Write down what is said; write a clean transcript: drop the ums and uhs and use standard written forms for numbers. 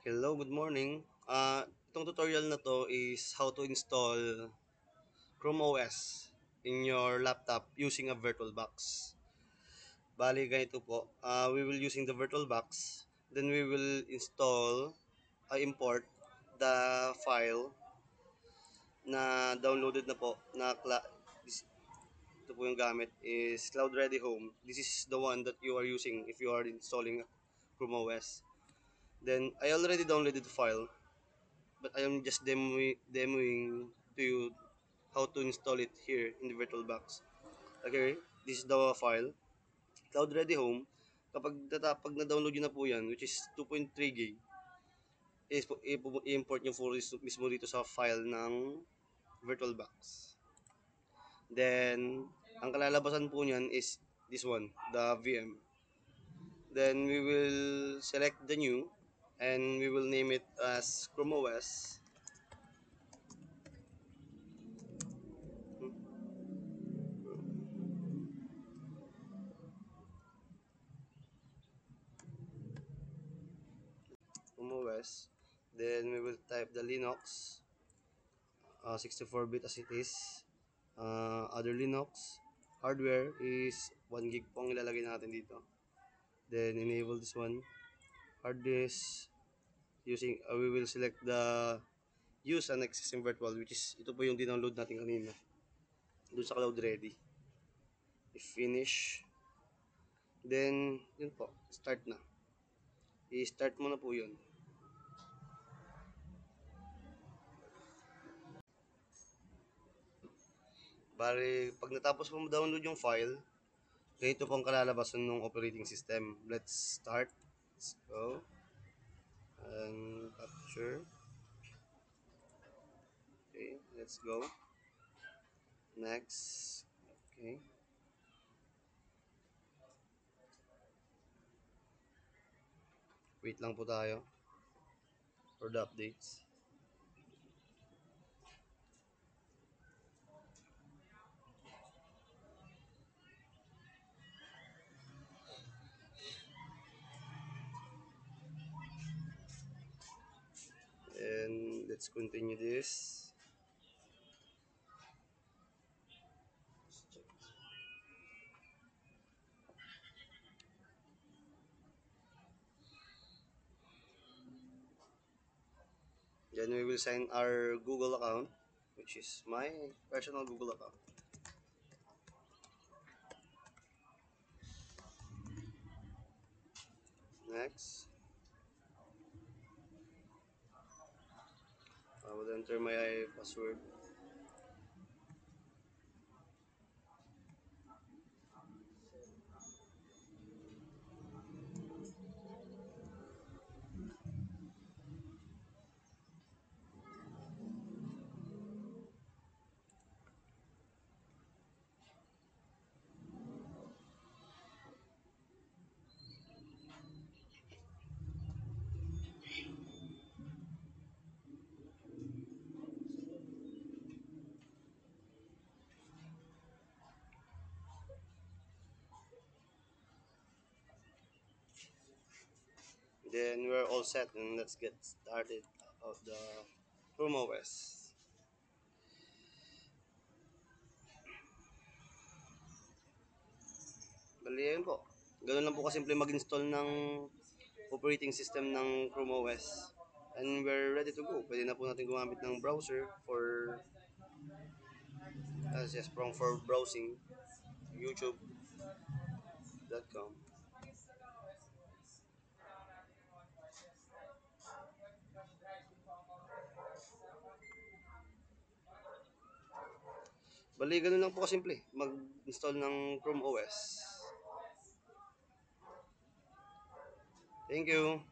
Hello, good morning. Itong tutorial na to is how to install Chrome OS in your laptop using a VirtualBox. Bali, ganito po. We will using the VirtualBox. Then we will import the file na downloaded na po ito po yung gamit is Cloud Ready Home. This is the one that you are using if you are installing Chrome OS. Then I already downloaded the file, but I am just demoing to you how to install it here in the VirtualBox. Okay, this is the file, Cloud Ready Home. Pag na-download nyo na po yan, which is 2.3 gig, i-import nyo po mismo dito sa file ng VirtualBox. Then, ang kalalabasan po niyan is this one, the VM. Then, we will select the new and we will name it as Chrome OS. Chrome OS. Then, we will type the Linux, 64-bit as it is. Other Linux. Hardware is 1 gig po ang ilalagay natin dito. Then, enable this one. Hard disk. We will select the use an existing virtual, which is ito po yung dinownload natin kanina doon sa Cloud Ready. I-finish. Then, yun po. Start na. I-start mo na po yun. Bari, pag natapos mo download yung file, ganito po ang kalalabasan ng operating system. Let's start. Let's go. And capture. Okay, let's go. Next. Okay. Wait lang po tayo for the updates. And let's continue this. Then we will sign our Google account, which is my personal Google account. Next. I will enter my password. Then we're all set, and let's get started of the Chrome OS. Bali, yun po. Ganun lang po kasimple mag-install ng operating system ng Chrome OS. And we're ready to go. Pwede na po natin gumamit ng browser for browsing youtube.com. Bali, ganun lang po kasimple mag-install ng Chrome OS. Thank you.